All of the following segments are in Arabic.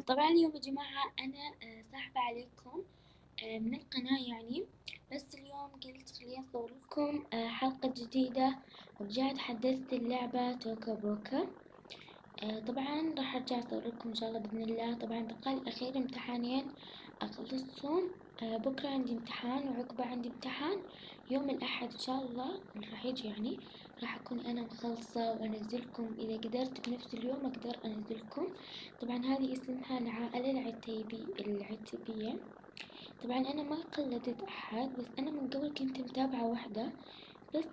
طبعا اليوم يا جماعة أنا ساحبة عليكم من القناة يعني. بس اليوم قلت خليني أصور لكم حلقة جديدة، ورجعت حدثت اللعبة توكا بوكا. طبعا راح أرجع أصور لكم إن شاء الله بإذن الله. طبعا بقالي الأخير امتحانين أخلصهم. بكرة عندي امتحان وعقبة عندي امتحان يوم الأحد إن شاء الله اللي راح يجي يعني. راح أكون أنا مخلصة وأنزلكم إذا قدرت بنفس اليوم أقدر أنزلكم. طبعا هذه اسمها العائلة العتيبية. طبعا أنا ما قلدت أحد، بس أنا من قبل كنت متابعة واحدة بس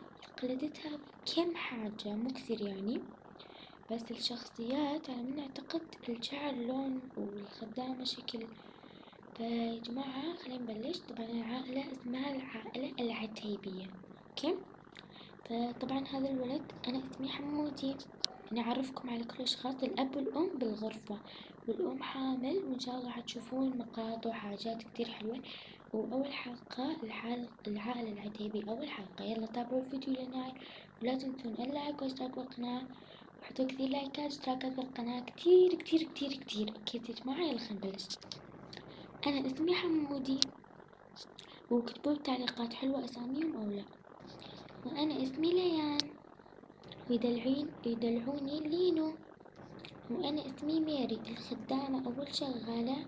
قلدتها كم حاجة مو كثير يعني. بس الشخصيات على من أعتقد الشعر لون والخدامة شكل. فيا جماعة خلينا نبلش. طبعا العائلة اسمها العائلة العتيبية. اوكي. فطبعا هذا الولد أنا اسمي حمودي. أنا أعرفكم على كل الأشخاص، الأب والأم بالغرفة والأم حامل، وإن شاء الله حتشوفون مقاطع وحاجات كتير حلوة. وأول حلقة العائلة العتيبية أول حلقة. يلا تابعوا الفيديو للنهاية، ولا تنسون اللايك واشتراك بالقناة، وحطوا كثير لايكات واشتراكات بالقناة كتير كتير كتير كتير. أكيد يا جماعة. يلا خلينا نبلش. أنا اسمي حمودي، وكتبوا تعليقات حلوة أساميهم أو لا. وأنا اسمي ليان، يدلعوني لينو. وأنا اسمي ميري، الخدامة أول شغالة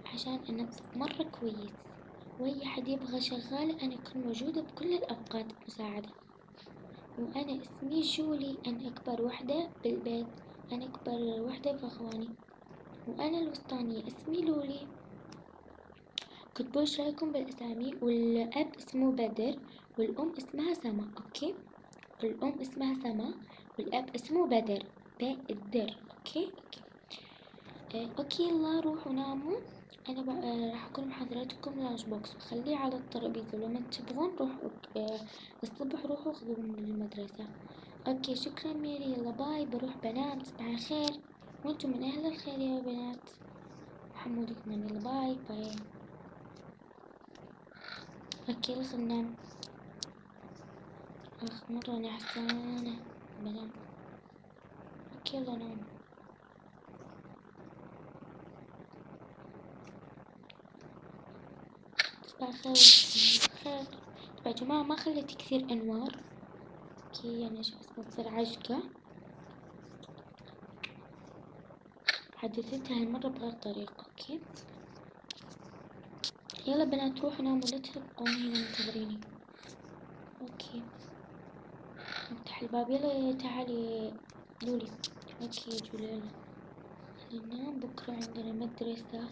عشان أنظف مرة كويس، وأي حد يبغى شغالة أنا أكون موجودة بكل الأوقات مساعدة. وأنا اسمي جولي، أنا أكبر وحدة بالبيت، أنا أكبر وحدة في أخواني. وأنا الوسطانية اسمي لولي. كتبوا ايش رايكم بالأسامي. والأب اسمه بدر، والأم اسمها سما. أوكي. الأم اسمها سما والأب اسمه بدر. بدر. أوكي. أوكي يلا روحوا ناموا. أنا بقى راح أكون محضرتكم لانش بوكس بخليه على الترابيزة، لما تبغون روحوا الصبح روحوا خذوه من المدرسة. أوكي شكرا ميري. يلا باي، بروح بنام. تصبح الخير، وانتم من أهل الخير يا بنات. محمود كمان. يلا باي باي. أوكي يلا خلنا ننام. مرة نعسانة بنام. أوكي يلا نام. تصبح الخير. طبعا يا جماعة ما خليت كثير أنوار. اوكي يعني عشان بس تصير عجقة. حدثتها هالمرة بغير طريقة. اوكي يلا بنات روحوا ناموا، لا تبقون هنا منتظريني. اوكي نفتح الباب. يلا تعالي لولي. اوكي جولي يلا خلينا ننام. بكرة عندنا مدرسة.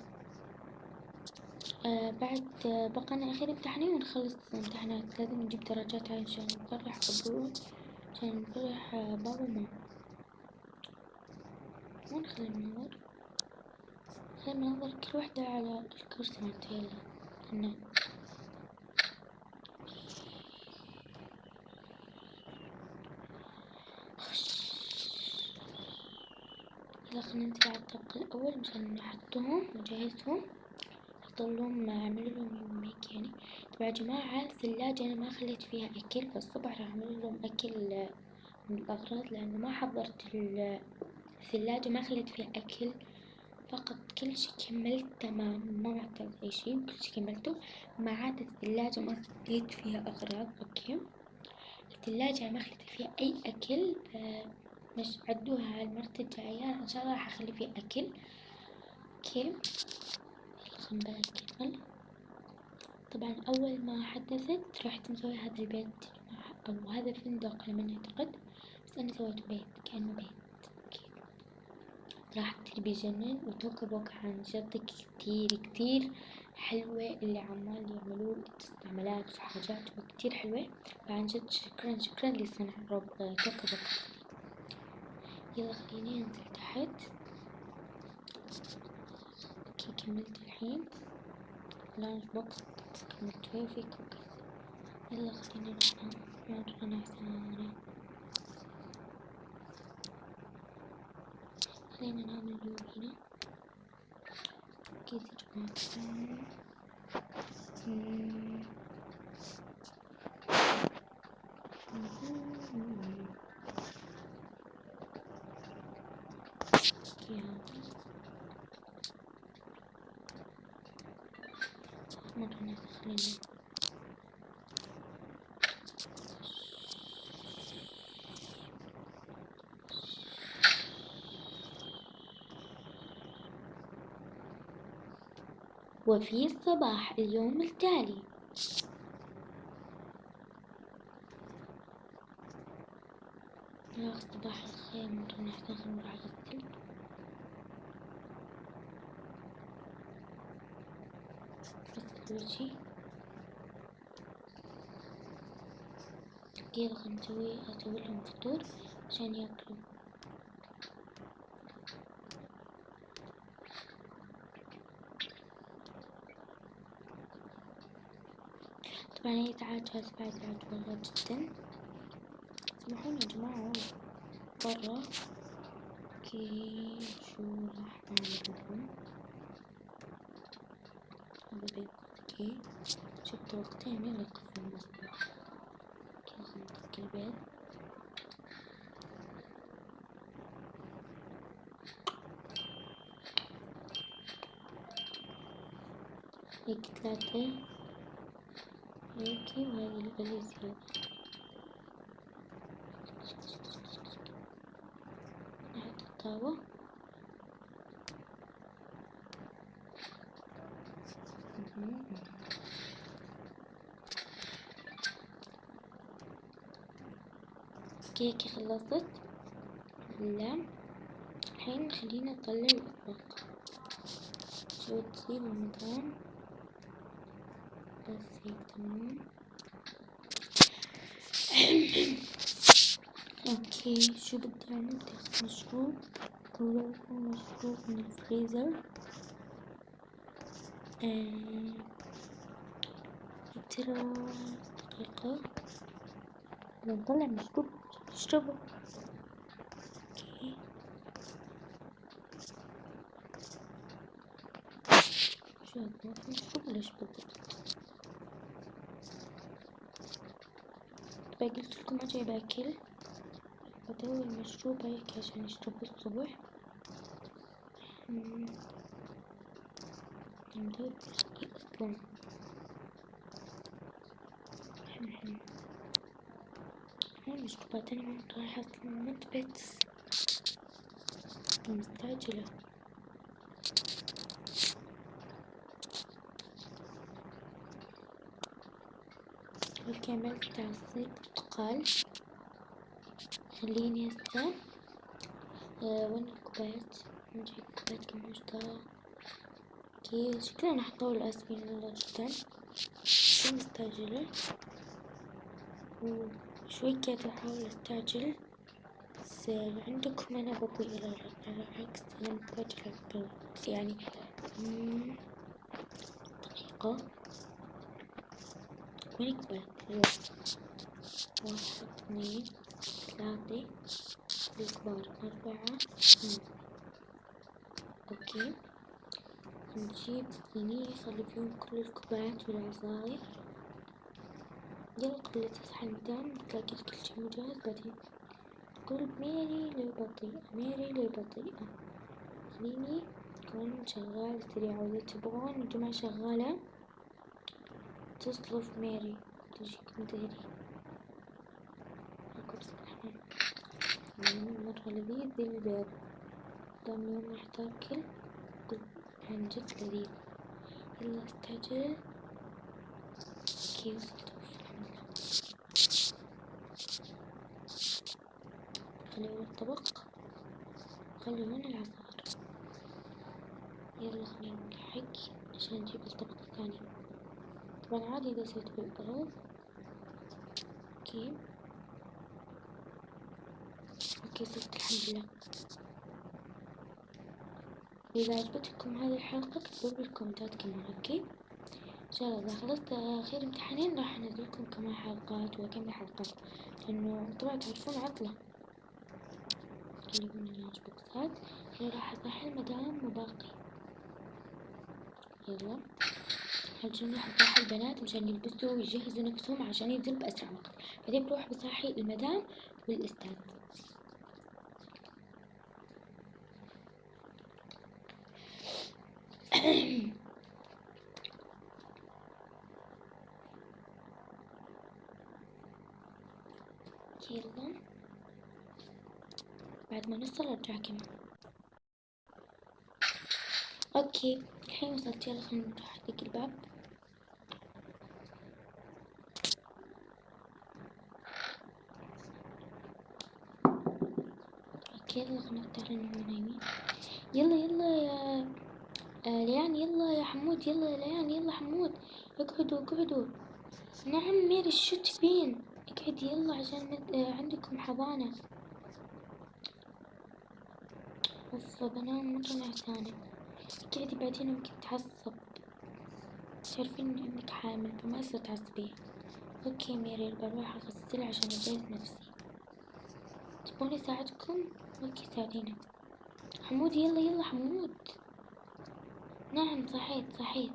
بعد بقى اخير امتحانين ونخلص امتحانات. لازم نجيب درجات عالية عشان نفرح ابوي، عشان نفرح بابا وماما. وين خلي المنور؟ خلي المنور كل وحدة على الكرسي مالتها. يلا ننام. يلا خلينا ننزل على الطبق الأول مشان نحطهم ونجهزهم. أحطلهم أعمللهم هيك يعني. طبعا يا جماعة الثلاجة أنا ما خليت فيها أكل، فالصبح راح أعمللهم أكل من الأغراض، لأنه ما حضرت الثلاجة ما خليت فيها أكل. فقط كل شي كملت تمام، ما محتاج أي شي، كل شي كملته ما عدا الثلاجة ما خليت فيها أغراض. أوكي الثلاجة ما خليت فيها أي أكل. مش عدوها على المرة الجاية إن شاء الله راح أخلي فيها أكل. أوكي خلينا نبلش. طبعا أول ما حدثت رحت مسوي هذا البيت أو هذا فندق على ما أعتقد، بس أنا سويته بيت كأنه بيت. أوكي راح كتير بيجنن. وتوكا بوكا عن جد كتير كتير حلوة، اللي عمال يعملوه استعمالات وحاجات كتير حلوة. فعن جد شكرا شكرا لصنع توكا بوكا. يلا خليني انزل تحت. اوكي كملت الحين لانش بوكس، كملت ويفي كوكي. يلا خلينا ننام. مرة نعسانة. خلينا نعمل فيو هنا. كيف يا جماعة. مرة خلينا وفي صباح اليوم التالي يا صباح الخير، مرة نحتاج نروح أغسل. غسل وجهي. يلا خلينا أسوي لهم فطور عشان ياكلوا. طبعا هي تعاجبها بعد عجبها جدا. سمحوني يا جماعة برا. اوكي شو راح نعمل لهم؟ هذا بيكون اوكي. شفت وقتين يلا يقفل المصباح. اوكي خلينا نطفي البيت. هيك 3 هيك وهذه الباليزيا. نحط الطاوة. كيكي خلصت. لا الحين خلينا نطلع الأطباق. شو تصير المدام بس هيك تمام. اوكي شو بدي اعمل؟ بدي اخذ مشروب. طلع مشروب من الفريزر. ترى دقيقة نطلع مشروب نشربه. اوكي شو هذا مشروب ولا شو بالضبط؟ طيب قلت لكم ما جايبة اكل، بدور المشروب هيك عشان يشربه الصبح. ندور ايه اصلا. هاي المشروبات انا ما رايحة اصلا متبت مستعجلة. والكامل بتاع عصير برتقال. خليني هسه وين الكوبايات؟ نجيب كوبايات كمشترى. اوكي شكلنا نحطول اسفين والله جدا. شو مستعجلة وشوي كده احاول استعجل. بس عندكم انا بطيئة على عكس انا مستعجلة يعني. دقيقة وين الكوبايات؟ يلا 1 2 3 الكبار 4 5. اوكي نجيب صينية نخلي فيهم كل الكوبايات والعصاير. يلا قبل لا تصحى المدام تلاقي كل شي مجهز. بعدين تقول ميري ليه بطيئة، ميري ليه بطيئة. خليني كون شغال سريع. وإذا تبغون يا جماعة شغالة تصلف ميري تجيكم ديري. مرة لذيذ ذي البيض. دام اليوم راح تاكل قل عن جد لذيذ. يلا استعجل. اوكي وصلت الحمد لله. خلي هون الطبق، خلي هون العصار. يلا خلينا نلحق عشان نجيب الطبق الثاني. طبعا عادي إذا سويت بالأرض. اوكي اوكي صرت الحمد لله. إذا عجبتكم هذه الحلقة اكتبوا بالكومنتات كمان. اوكي ان شاء الله اذا خلصت اخير امتحانين راح انزلكم كمان حلقات واكمل حلقات، لانه طبعا تعرفون عطلة. اللي من اللاunch بوكسات اللي راح اصحي المدام وباقي. يلا هالجنة حصحي البنات مشان يلبسوا ويجهزوا نفسهم عشان ينزلوا بأسرع وقت. بعدين بروح بصحي المدام والأستاذ. يلا بعد ما نوصل ارجع كمان. اوكي الحين وصلت، يلا خلينا نروح ادق الباب. اوكي يلا خلينا نفتح لانهم نايمين. يلا يلا يا ليان، يلا يا حمود، يلا يا ليان، يلا حمود اقعدوا اقعدوا. نعم ميري شو تبين؟ اقعد يلا عشان عندكم حضانة. اوف بنام مرة نعسانة. اقعدي بعدين ممكن تعصب، تعرفين اني انك حامل فما يصير تعصبين. اوكي ميري بروح اغسل عشان اجهز نفسي. تبوني اساعدكم؟ اوكي ساعديني. حمود يلا يلا حمود. نعم صحيت صحيت.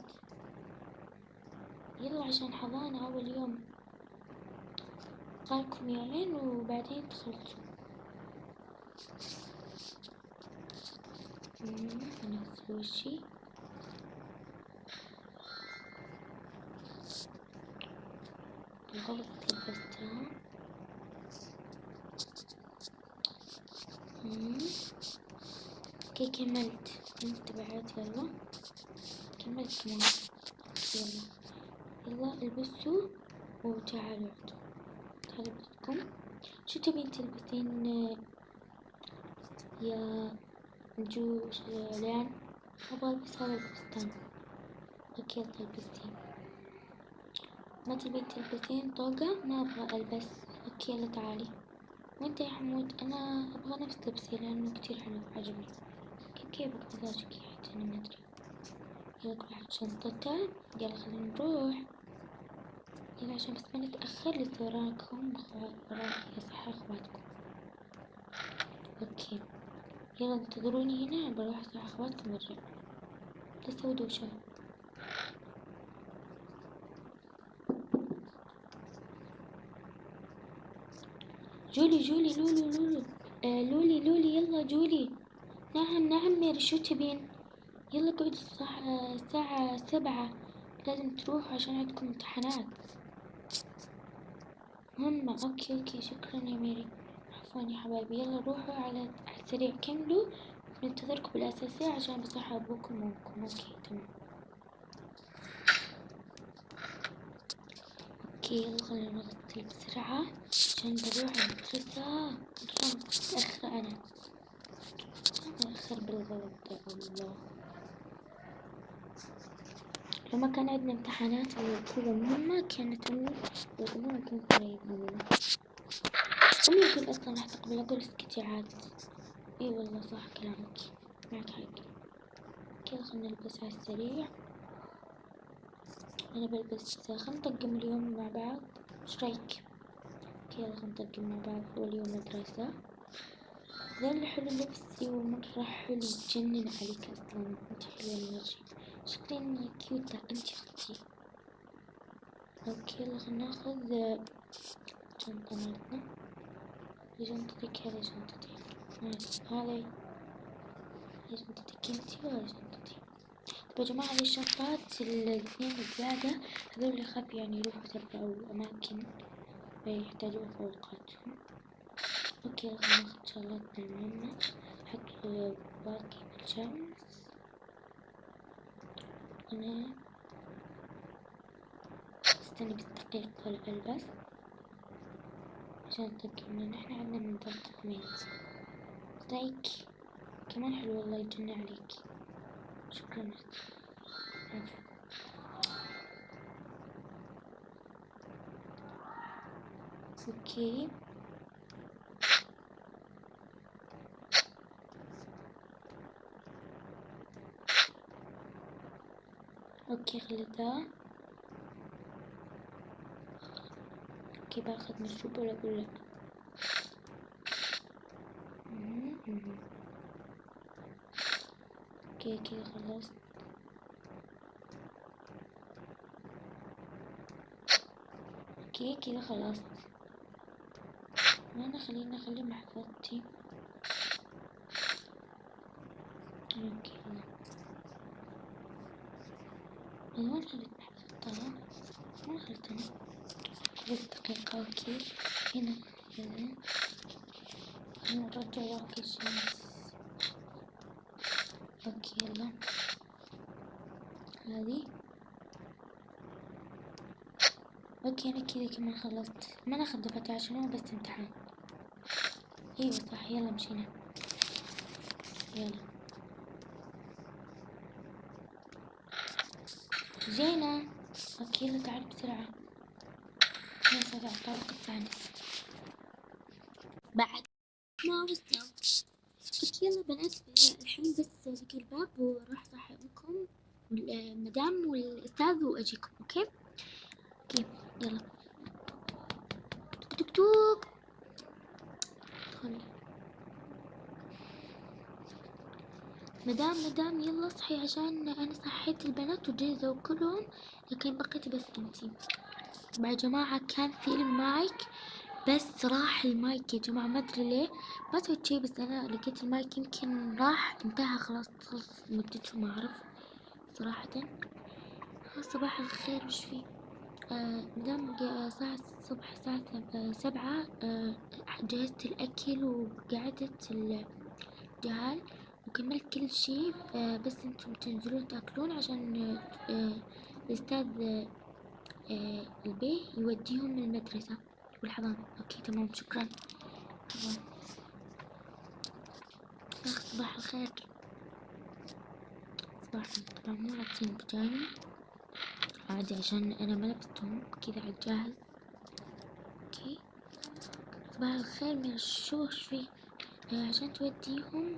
يلا عشان حضانة اول يوم، قالكم يومين وبعدين تخلصوا. انا اغسل وشي. بالغلط لبستها. اوكي كملت بعد. يلا كملت كمان. يلا يلا البسوا وتعالوا تعالوا البسكم. شو تبين تلبسين يا نجوش ليان؟ ابغى البس هذا الفستان. اوكي يلا البسين. ما تبين تلبسين طوقة؟ ما ابغى البس. اوكي يلا تعالي. وانت يا حمود؟ انا ابغى نفس لبسي لانه كتير حلو عجبني. كيفك مزاجك يا حياتي؟ انا ما ادري. يلا كل واحد شنطته. يلا خلينا نروح. يلا عشان بس ما نتأخر لسه وراكم وراكي صح اخواتكم. اوكي يلا انتظروني هنا بروح صح اخواتكم وارجع. لا تسوي دوشة. جولي جولي لولو لولو لولي لولي يلا جولي. نعم نعم ميري شو تبين؟ يلا قعدوا الساعة 7 لازم تروحوا عشان عندكم امتحانات مهمة. اوكي شكرا يا ميري. عفوا يا حبايبي. يلا روحوا على السريع كملوا، ننتظركم بالأساسية عشان بصحى أبوكم وأمكم. اوكي تمام. اوكي يلا خلينا نغسل بسرعة عشان بروح المدرسة. مرة متأخرة أنا متأخر بالغلط يا الله. لو ما كان عندنا امتحانات كذا مهمة كانت أمي وأبونا كانوا يقولون. أمي يقول أصلا راح تقبل. أقول اسكتي عاد. اي والله صح كلامك، معك حق. كذا خلنا نلبس على السريع. أنا بلبس خلنا نطقم اليوم مع بعض. ايش رايك؟ يلا خلنا نطقم مع بعض أول يوم مدرسة. ذا اللي حلو لبسي ومرة حلو يتجنن عليك أصلا. انت حلوة مرة، شكلين كيوتة انت اختي. اوكي يلا خلنا ناخذ شنطة مالتنا. شنطتك هذه شنطتي. هذه شنطتك انتي وهذه شنطتي. طيب يا جماعة هذه الشنطات الاثنين الزيادة هذول اللي خاف يعني يروحوا يتبعوا أماكن يحتاجوا فوقاتهم. اوكي يلا خلنا ناخذ شغلاتنا المهمة. نحط باقي بالشمس. أنا استني بس دقيقة ألبس عشان أتأكد إن إحنا عندنا من تقميص. رايك كمان حلو والله يجني عليك. شكرا. اوكي اوكي خلي ذا. اوكي باخذ مشروب ولا اقول لك؟ اوكي كذا خلصت. اوكي كذا خلصت. انا خلينا اخلي محفظتي. اوكي انا وين خليت محفظتها؟ ما خليتها. بس دقيقة. اوكي هنا بعدين نرجع ورق الشمس. اوكي يلا هذه. اوكي انا كذا كمان خلصت. ما ناخذ دفتر عشان هو بس امتحان. ايوه صح يلا مشينا. يلا جينا. اوكي يلا تعال بسرعة. يا سريع الطريق الثاني بعد ما وصلت. اوكي يلا بنات الحين بس ذاك الباب وراح صاحبكم المدام والاستاذ واجيكم. اوكي اوكي يلا. توك توك ادخل. مدام يلا اصحي عشان انا صحيت البنات وجهزوا كلهم لكن بقيت بس انتي. طبعا يا جماعة كان في المايك بس راح المايك يا جماعة ما ادري ليه. ما سويت شي بس انا لقيت المايك يمكن راح انتهى خلاص مدته ما اعرف صراحة. صباح الخير وش فيه؟ مدام ساعة الصبح الساعة 7 جهزت الأكل وقعدت الجهال وكملت كل شي. بس انتم تنزلون تاكلون عشان الأستاذ البيه يوديهم المدرسة والحضانة. اوكي تمام شكرا. تمام. صباح الخير. صباح طبعا مو لابسين بجاني عادي عشان انا ما لبستهم كذا على الجاهز. اوكي صباح الخير من الشوش فيه. عشان توديهم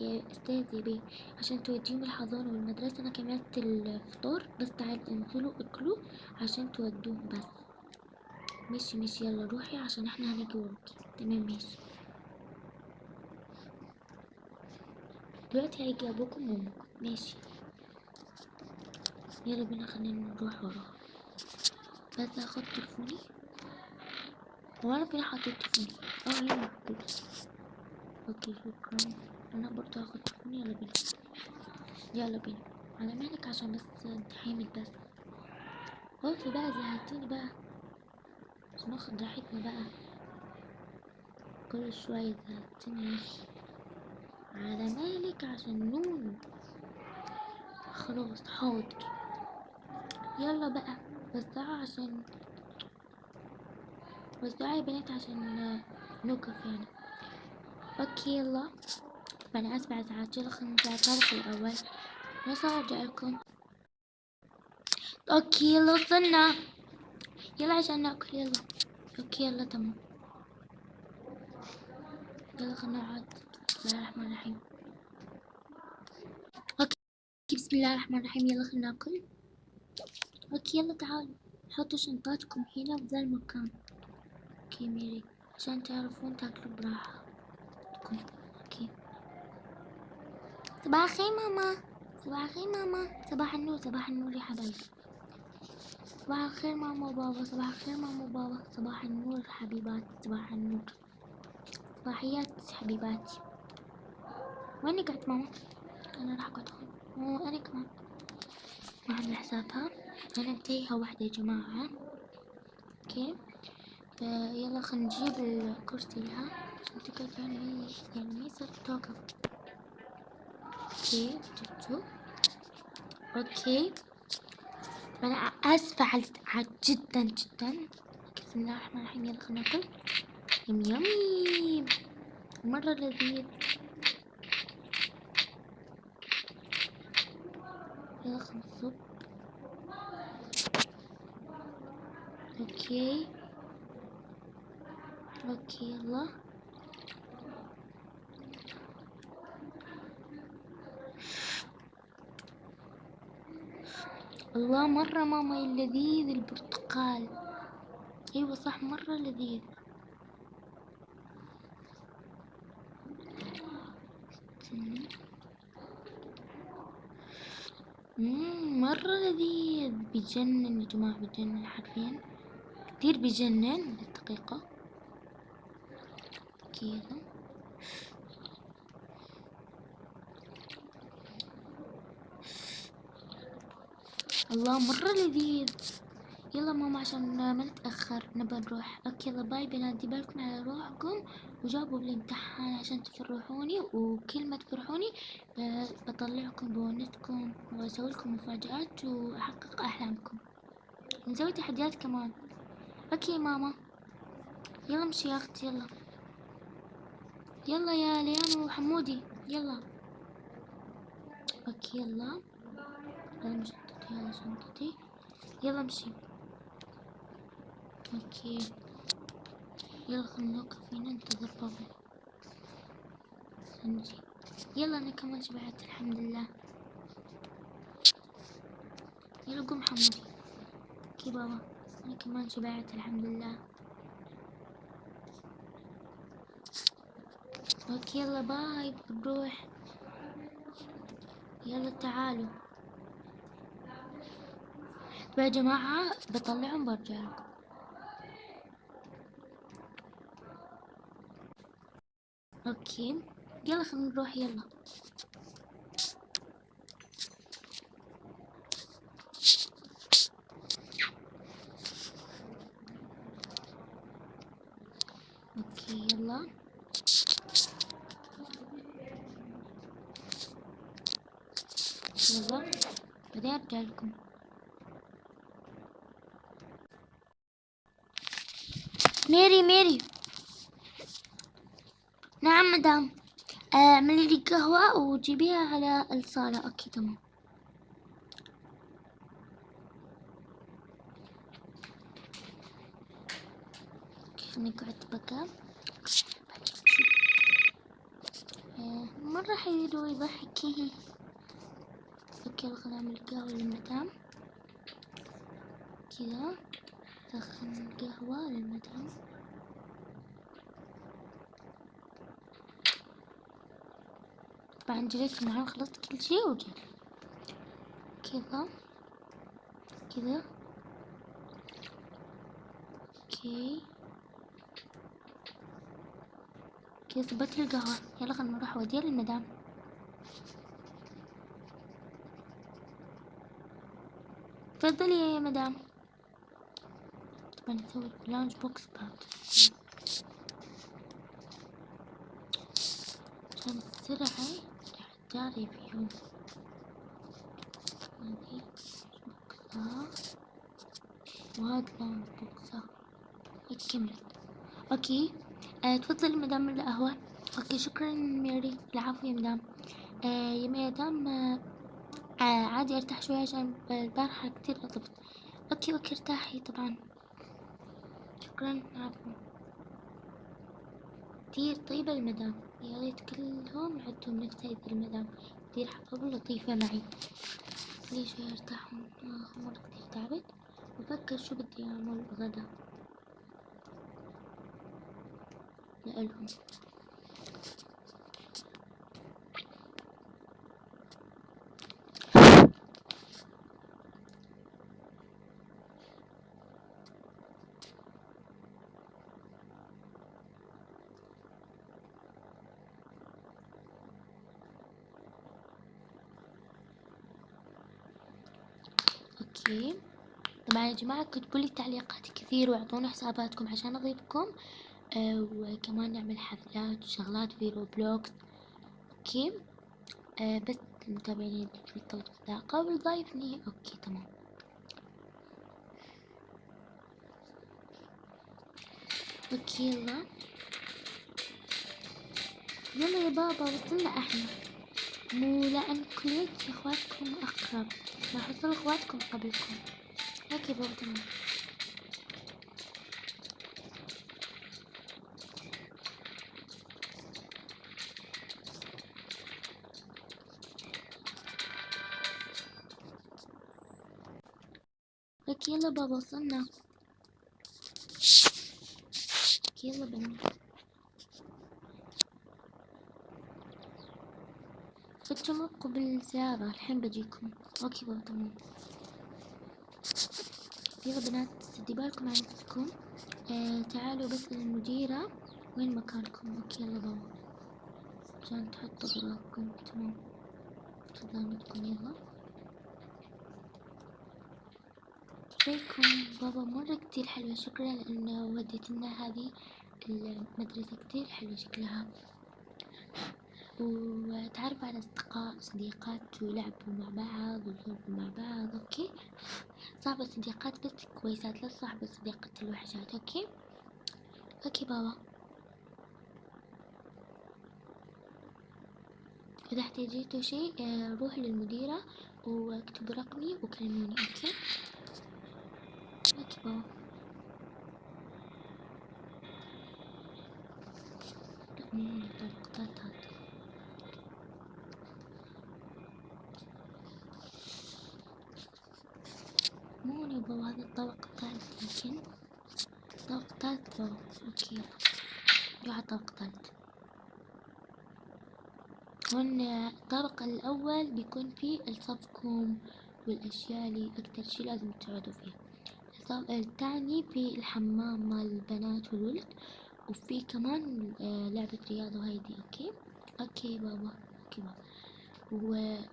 يا استاذي بيه عشان توديهم الحضانة والمدرسة. انا كملت الفطور بس تعال انزلوا اكلوا عشان تودوهم بس. ماشي يلا روحي عشان احنا هنجي وراكي. تمام ماشي. دلوقتي هيجي ابوكم وامكم. ماشي يلا بينا خلينا نروح وراها. بس اخد تليفوني. هو انا فين حطيت تليفوني؟ هنا حطيته. اوكي شكرا. انا برضه هاخد تليفوني. يلا بينا على مالك عشان بس انت حامل بس. قلت بقى زهقتني بقى عشان ناخد راحتنا بقى كل شوية زهقتني. ماشي على مالك عشان نون. خلاص حاضر. يلا بقى وسعوا يا بنات عشان نوقف يعني. اوكي يلا. فانا اسفة على ازعاج. يلا خلينا نرجع الطرف الاول. بس ارجع لكم. اوكي يلا وصلنا. يلا عشان ناكل يلا. اوكي يلا تمام. يلا خلينا نقعد. بسم الله الرحمن الرحيم. اوكي بسم الله الرحمن الرحيم. يلا خلينا ناكل. اوكي يلا تعالوا حطوا شنطاتكم هنا بذا المكان. اوكي ميري عشان تعرفون تاكلوا براحة. اوكي صباح الخير ماما. صباح الخير ماما. صباح النور. صباح النور يا حبايبي. صباح الخير ماما وبابا. صباح الخير ماما وبابا. صباح النور حبيبات. صباح النور. صباحيات حبيباتي. وين قعدت ماما؟ انا راح اقعد هون. وانا كمان ما عندنا حسابها. انا تايهة واحدة يا جماعة. اوكي يلا خلينا نجيب الكرسي لها عشان تقعد يعني ما يصير توقف. اوكي جبته. اوكي انا اسفة على جدا. بسم الله الرحمن الرحيم. يلا خلينا ناكل. يمي مرة لذيذ. يلا خلينا نصب. اوكي يلا. الله مرة ماما لذيذ البرتقال. ايوه صح مرة لذيذ. مرة لذيذ بيجنن يا جماعة. بيجنن حرفيا كتير بيجنن بالدقيقة. كذا الله مرة لذيذ. يلا ماما عشان ما نتأخر نبى نروح. اوكي يلا باي بنات، دي بالكم على روحكم وجاوبوا بالامتحان عشان تفرحوني، وكل ما تفرحوني بطلعكم بونسكم واسوي لكم مفاجآت واحقق احلامكم، نسوي تحديات كمان. اوكي ماما يلا امشي يا اختي، يلا يلا يا ليان وحمودي يلا. اوكي يلا يلا شنطتي، يلا شنطتي، يلا امشي. اوكي يلا خلينا نوقف هنا ننتظر بابا نجي. يلا انا كمان شبعت الحمد لله. يلا قوم حمودي. اوكي بابا انا كمان شبعت الحمد لله. اوكي يلا باي بنروح. يلا تعالوا يا جماعة بطلعهم برجعلكم. اوكي يلا خلينا نروح يلا. اوكي يلا يلا بعدين ارجعلكم. ميري ميري. نعم مدام. اعملي لي قهوة وجيبيها على الصالة. اوكي تمام. كيف نقعد بقى. مرة حلو ويضحك. اوكي خلينا نعمل قهوة للمدام كذا، سخن قهوة للمدام. طبعا جريت معاه خلصت كل شي وجيت كذا كذا. اوكي كذا صبت لي القهوة. يلا خلنا نروح اوديها للمدام. تفضلي يا مدام. طبعا نسوي لانش بوكس بعد عشان السرعة جاري فيهم. هذي بوكسة وهذا لانش بوكسة كملت. اوكي تفضلي مدام القهوة. اوكي شكرا ميري. العفو يا مدام. يا مدام عادي ارتاح شوية عشان البارحة كتير رطبت. اوكي ارتاحي طبعا. شكرا عفوا. كتير طيبة المدام، يا ريت كلهم عندهم نفس هذي المدام، كتير حلوة ولطيفة معي. ليش شوية ارتاح مرة كتير تعبت بفكر شو بدي اعمل غدا لإلهم. اوكي طبعا يا جماعة كتبوا لي تعليقات كثير واعطونا حساباتكم عشان اضيفكم. وكمان نعمل حفلات وشغلات في روبلوكس. اوكي بس المتابعين في الطلب ذا قبل ضايفني. اوكي تمام. اوكي يلا يلا يا بابا وصلنا احنا. مو لأن كلية اخواتكم اقرب، راح يوصل اخواتكم قبلكم. اوكي بابا تمام. اوكي يلا بابا وصلنا. اوكي يلا بنات فتشوا قبل ساعة الحين بجيكم. اوكي بابا تمام. يلا بنات سدي بالكم على نفسكم. تعالوا بس للمديرة وين مكانكم. اوكي يلا بابا عشان تحطوا غراضكم. تمام تفضلوا يلا. ازيكم؟ بابا مرة كتير حلوة، شكرا لأنه وديتنا هذه المدرسة كتير حلوة شكلها، وتعرفوا على أصدقاء صديقات ولعبوا مع بعض وسولفوا مع بعض. أوكي، صاحبوا صديقات بس كويسات، لا صاحبوا صديقات الوحشات. أوكي أوكي بابا، إذا احتاجيتوا شيء روحوا للمديرة واكتبوا رقمي وكلموني. أوكي أوكي بابا. لا مو الطبقات هذا. مو يا بابا، هذا الطبق الثالث يمكن. طبق ثالث بابا. أوكي روح على الطبق الثالث. هون الطابق الأول بيكون فيه الصفكم والأشياء اللي أكتر شي لازم تقعدوا فيها. الثاني في الحمام مال البنات والولد، وفي كمان لعبة رياضة وهيدي. أوكي أوكي بابا. أوكي بابا.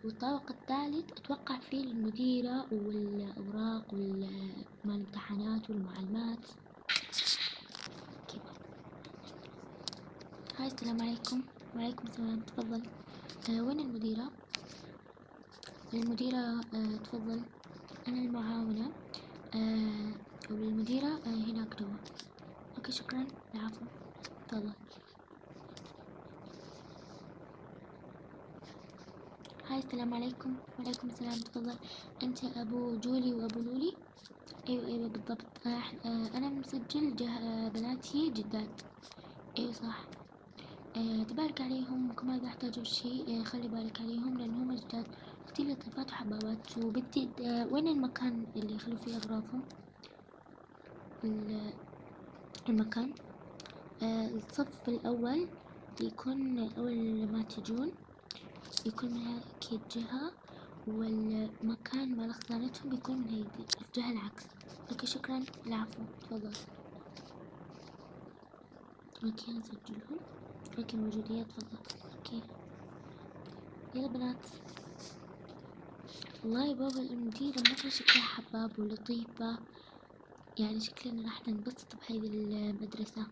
والطابق الثالث أتوقع فيه المديرة والأوراق مال الامتحانات والمعلمات. أوكي بابا. هاي السلام عليكم. وعليكم السلام، تفضل. وين المديرة؟ المديرة تفضل. أنا المعاونة والمديرة هناك جوا. أوكي شكرا، العفو، تفضل. هاي السلام عليكم. وعليكم السلام، تفضل. أنت أبو جولي وأبو لولي؟ أيوة أيوة بالضبط. أنا مسجل بناتي جدات. أيوة صح. تبارك عليهم، وكمان إذا احتاجوا شي خلي بالك عليهم لأن هم جداد كتير لطيفات وحبابات. وبدي وين المكان اللي يخلوا فيه أغراضهم؟ المكان الصف الأول يكون أول ما تجون، يكون من هاي أكيد جهة، والمكان مال خزانتهم بيكون من هيدي الجهة العكس. أوكي شكرا، العفو، تفضل. أوكي نسجلهم. أوكي موجودين، تفضل. أوكي يلا بنات. والله يا بابا المديرة مرة شكلها حباب ولطيفة، يعني شكلنا راح ننبسط بهذه المدرسة.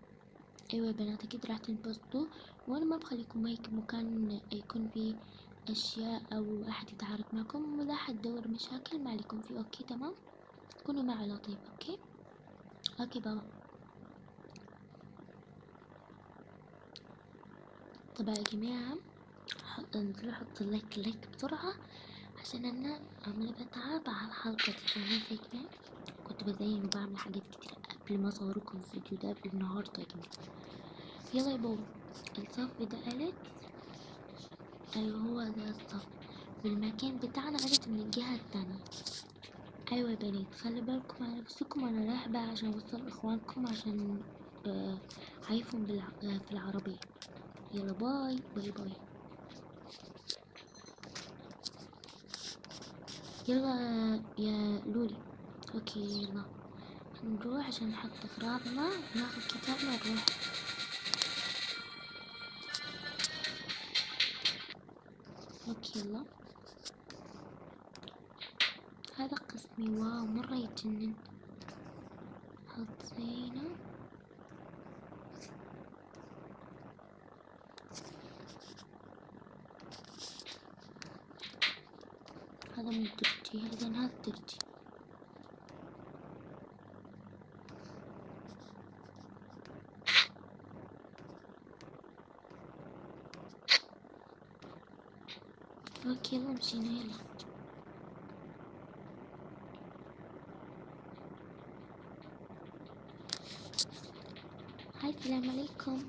أيوة يا بنات أكيد راح تنبسطوا، وأنا ما بخليكم هيك مكان يكون فيه أشياء أو أحد يتعارك معكم، وإذا أحد دور مشاكل ما عليكم فيه. أوكي تمام، كونوا معه لطيف. أوكي أوكي بابا. طبعا يا جماعة انزلوا حطوا لايك بسرعة عشان أنا عمالة بتعب على الحلقة دي. فاهمين فكرة؟ كنت بزين وبعمل حاجات كتير قبل ما أصوركم الفيديو ده قبل النهاردة يا جماعة. يلا يا بابا، الصف ده قالت. أيوة هو ده الصف، والمكان بتاعنا قالت من الجهة التانية. أيوة يا بنات خلي بالكم على نفسكم، أنا رايح بقى عشان أوصل إخوانكم عشان عايفهم في العربية. يلا باي باي باي. يلا يا لولي. أوكي يلا نروح عشان نحط أغراضنا، ناخد كتابنا ونروح. أوكي يلا، هذا قسمي. واو مرة يجنن. حطينا. هذا مو درجي، هذا درجي. اوكي يلا مشينا يلا. هاي السلام عليكم.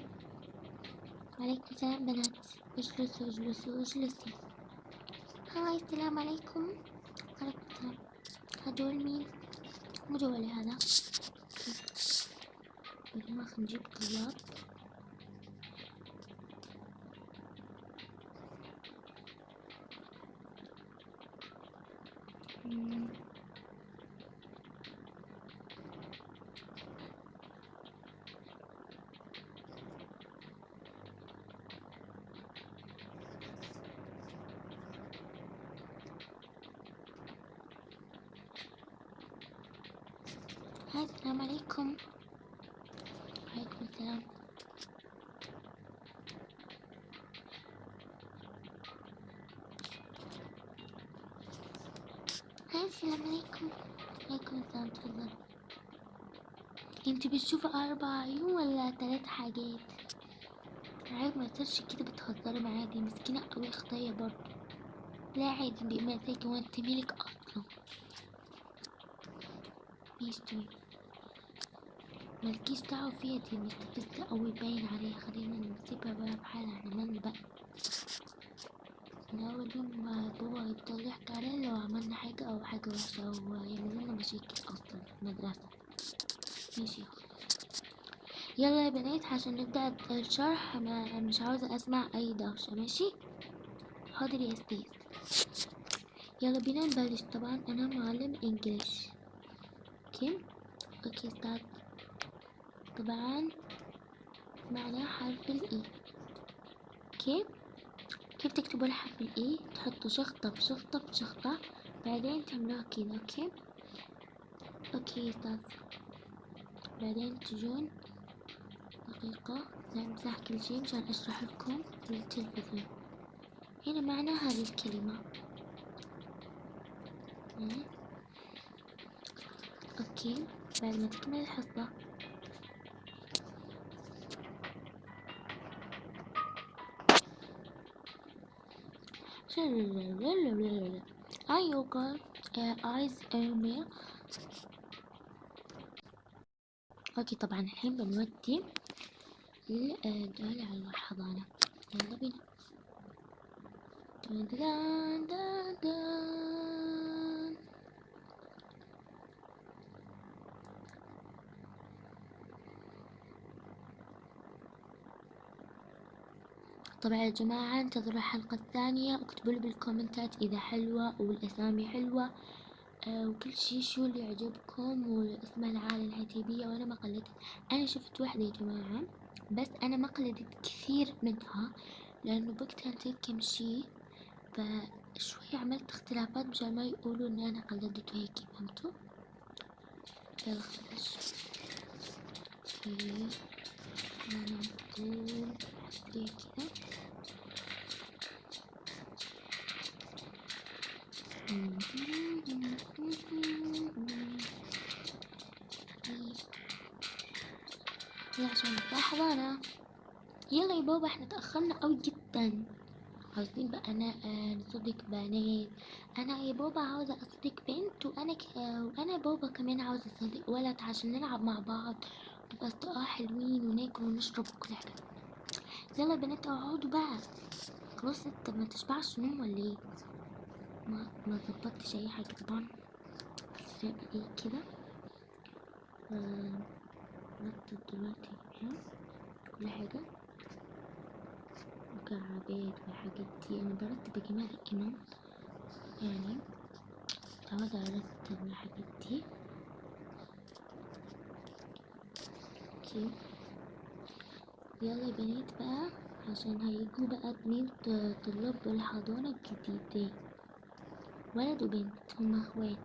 وعليكم السلام بنات، اجلسوا اجلسوا اجلسي. هاي السلام عليكم. وعليكم السلام. هدول مين؟ مو جوالي هذا. يا جماعة خلينا نجيب طلاب. هاي السلام عليكم. وعليكم السلام. هاي السلام عليكم. وعليكم السلام. تفضل. انت بتشوفي 4 عيون ولا 3 حاجات؟ عيب ما تصيرش كده، بتهزري معايا، دي مسكينة اوي خطية برضه. لا عادي، دي مزاجي وانت مالك اصلا. ماشي، مالكيش دعوة فيها، دي مستفزة اوي باين عليها. خلينا نسيبها بقى بحالها، احنا مالنا بقى. انا اول يوم بابا يفضل يحكي علينا لو عملنا حاجة او حاجة وحشة او يعمل لنا مشاكل اصلا في المدرسة. ماشي يلا يا بنات عشان نبدأ الشرح. مش عاوزة اسمع اي دوشة. ماشي حاضر يا استاذ. يلا بينا نبلش. طبعا انا معلم انجليش. اوكي ستارت. طبعا معناه حرف الاي. اوكي كيف تكتبوا حرف الاي؟ تحطوا شخطة في شخطة في شخطة، بعدين تعملوها كده. اوكي ستارت. بعدين تجون دقيقة امسح كل شي مشان اشرح لكم التلفزيون. هنا معنى هذه الكلمة. اوكي بعد ما تكمل الحصة I yoga eyes email. اوكي طبعا الحين بنودي الدال على الحضانة. يلا بينا. دان دان دان دان. طبعا يا جماعة انتظروا الحلقة الثانية، اكتبوا لي بالكومنتات اذا حلوة والاسامي حلوة وكل شي شو اللي يعجبكم والاسماء العالية العتيبية. وانا ما قلدت، انا شفت واحدة يا جماعة بس انا ما قلدت كثير منها لانه بوقتها نسيت كم شي، فشوي عملت اختلافات مشان ما يقولوا ان انا قلدت وهيك. فهمتوا؟ يلا خلاص. اوكي انا نقول زي كذا. يلا عشان حضانة. يلا يا بابا احنا تأخرنا قوي جدا. عاوزين بقى انا نصدق بنات. انا يا بابا عاوزة اصدق بنت وانا بابا كمان عاوزة اصدق ولد عشان نلعب مع بعض نبقى اصدقاء حلوين وناكل ونشرب وكل حاجة. يلا يا بنات اقعدوا بقى. خلاص انت ما تشبعش نوم ولا ايه؟ ما ظبطتش اي حاجة طبعا. بس ايه كده نكتب دلوقتي كل حاجة مكعبات والحاجات دي. انا برتب يا جماعة النوم يعني متعودة ارتب الحاجات دي. اوكي يلا يا بنات بقى عشان هيجوا بقى 2 طلاب بالحضانة الجديدة، ولد وبنت هما اخوات.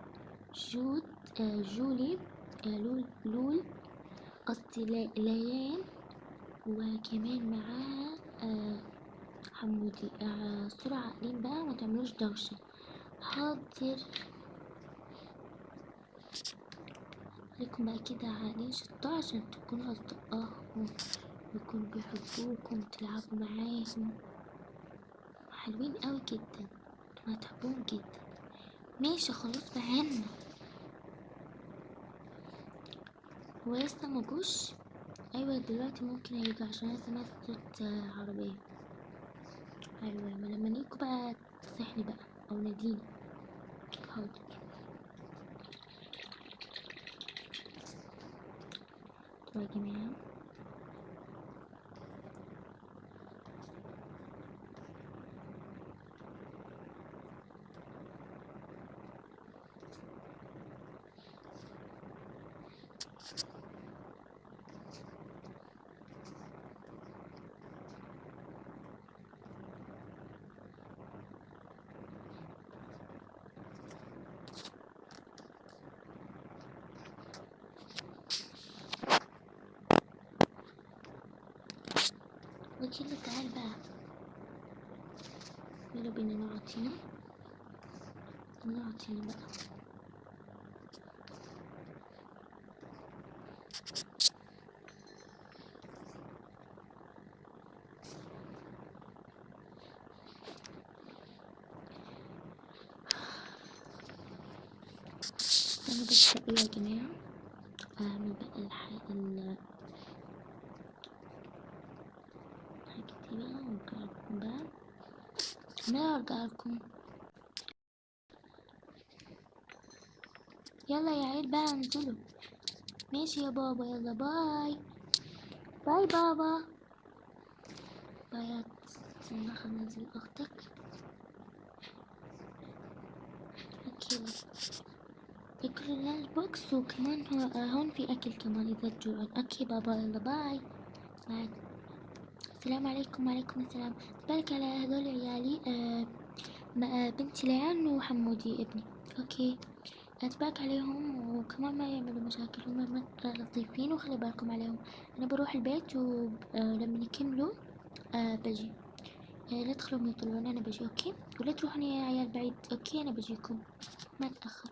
جود جولي لول قصدي ليان، وكمان معاها حمودي. بسرعة عاقلين بقى ما تعملوش دوشة. حاضر لكم بقى كده عاقلين شطار عشان تكونوا أصدقائهم ويكونوا بيحبوكم تلعبوا معاهم. حلوين قوي جدا، هتحبوهم جدا. ماشي خلاص فهمنا. هو لسه مجوش؟ ايوه دلوقتي ممكن هيجوا عشان انا سمعت صوت عربية. ايوه لما نيجوا بقى تصحني بقى او ناديني. حاضر. طيب يا جماعة اوكي يلا تعال بقى، يلا بينا نعطينا بقى. انا بس يا جماعة اعمل بقى الحاجتي بقى وارجعلكم بقى، انا ارجعلكم. يلا يا عيل بقى انزلوا. ماشي يا بابا، يلا باي باي بابا. باي. استنى خلنا ننزل اختك. اوكي اكل اللانش بوكس، وكمان هون في اكل كمان اذا تجوعون. اوكي بابا يلا باي باي. السلام عليكم. وعليكم السلام. تبارك على هذول عيالي، بنتي ليان وحمودي ابني. اوكي تبارك عليهم، وكمان ما يعملوا مشاكل، هم مرة لطيفين وخلي بالكم عليهم. انا بروح البيت ولما يكملوا بجي. لا تخلوهم يطلعون، انا بجي. اوكي ولا تروحون يا عيال بعيد. اوكي انا بجيكم ما تأخر.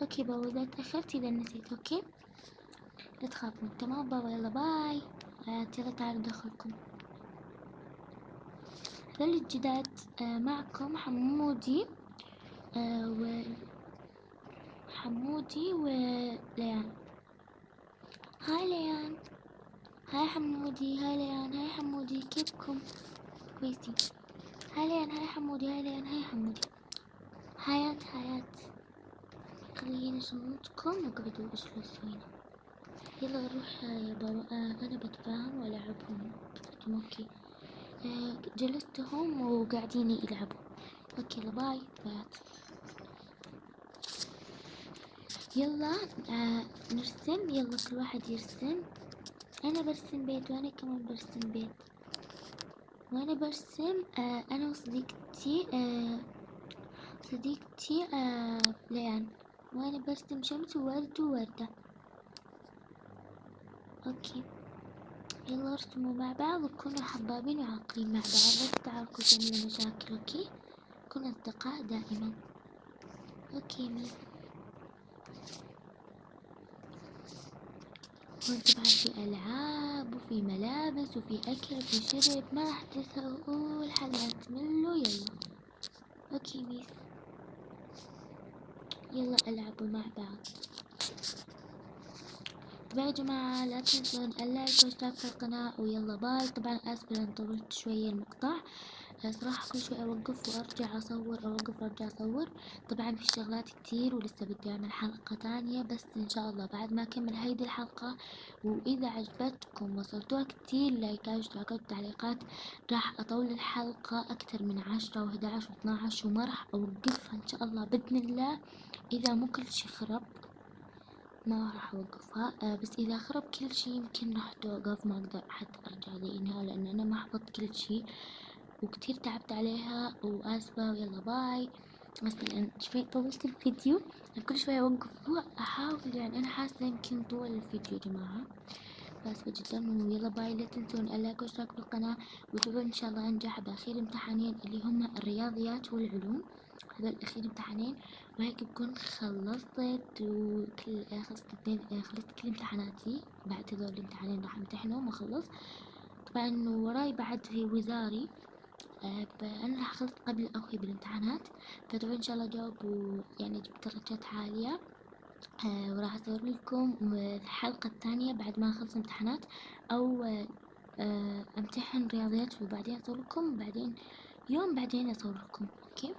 اوكي بابا اذا تأخرت اذا نسيت. اوكي لا تخافون. تمام بابا يلا باي. يلا تعالوا ندخلكم. هذول الجداد معكم حمودي وليان. هاي ليان. هاي حمودي. هاي ليان. هاي حمودي كيفكم؟ كويسين. هاي ليان. هاي حمودي. هاي ليان. هاي حمودي. حياة خلينا شنطكم وقعدوا اجلسوا هنا. يلا نروح يا بابا. انا بتفاهم والعبهم. اوكي جلستهم وقاعدين يلعبوا. اوكي باي باي. يلا نرسم. يلا كل واحد يرسم. انا برسم بيت، وانا كمان برسم بيت، وانا برسم انا وصديقتي ليان، وانا برسم شمس وورد ووردة. اوكي يلا ارسموا مع بعض وكونوا حبابين وعاقلين مع بعض، لا تتعاركوا تعملوا مشاكل. اوكي كونوا اصدقاء دائما. اوكي مين هون؟ طبعا في العاب وفي ملابس وفي اكل وفي شرب، ما راح تسووا حاجة تملوا. يلا اوكي ميس يلا العبوا مع بعض. طبعا يا جماعة لا تنسون اللايك والاشتراك في القناة ويلا باي. طبعا اسفة لان طولت شوية المقطع، صراحة كل شوي اوقف وارجع اصور، اوقف وارجع اصور. طبعا في شغلات كتير ولسه بدي اعمل حلقة تانية، بس ان شاء الله بعد ما اكمل هيدي الحلقة واذا عجبتكم وصلتوها كتير لايكات واشتراكات وتعليقات، راح اطول الحلقة اكثر من 10 و11 و12 وما راح اوقفها ان شاء الله باذن الله. اذا مو كل شي خرب ما راح اوقفها، بس اذا خرب كل شي يمكن راح توقف، ما اقدر حتى ارجع زينها لان انا ما حفظت كل شي وكتير تعبت عليها واسفة. ويلا باي. بس لان شوي طولت الفيديو كل شوي اوقف احاول، يعني انا حاسة يمكن طول الفيديو يا جماعة، اسفة جدا. ويلا باي. لا تنسون اللايك والاشتراك بالقناة، وتقول ان شاء الله انجح باخير امتحانين اللي هم الرياضيات والعلوم، هذول الاخير امتحانين، وهيك بكون خلصت وكل خلصت خلصت كل امتحاناتي. بعد هذول الامتحانين راح امتحنهم واخلص. طبعا وراي بعد في وزاري، انا راح خلصت قبل اخوي بالامتحانات، فدعوا ان شاء الله جاوب يعني جبت درجات عالية. وراح اصور لكم الحلقة الثانية بعد ما اخلص امتحانات، او امتحن رياضيات وبعدين اصور لكم، بعدين يوم بعدين اصور لكم. اوكي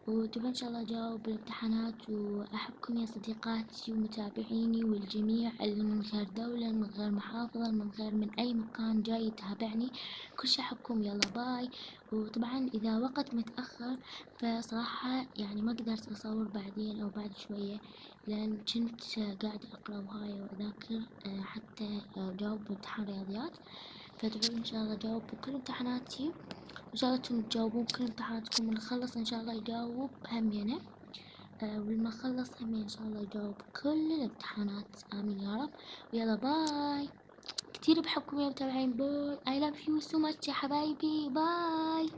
وتبقى ان شاء الله اجاوب الامتحانات، واحبكم يا صديقاتي ومتابعيني والجميع اللي من غير دولة، من غير محافظة، من غير من اي مكان جاي يتابعني، كل شي احبكم. يلا باي. وطبعا اذا وقت متأخر فصراحة يعني ما قدرت اصور بعدين او بعد شوية، لان كنت قاعدة اقرا وهاي واذاكر حتى اجاوب امتحان رياضيات. فادعوا ان شاء الله اجاوب كل امتحاناتي، ان شاء الله انتم تجاوبون كل امتحاناتكم، ونخلص ان شاء الله يجاوب همينة، ولما اخلص همين ان شاء الله يجاوب كل الامتحانات. امين يا رب. ويلا باي. كتير بحبكم يا متابعين. باي. I love you so much يا حبايبي. باي.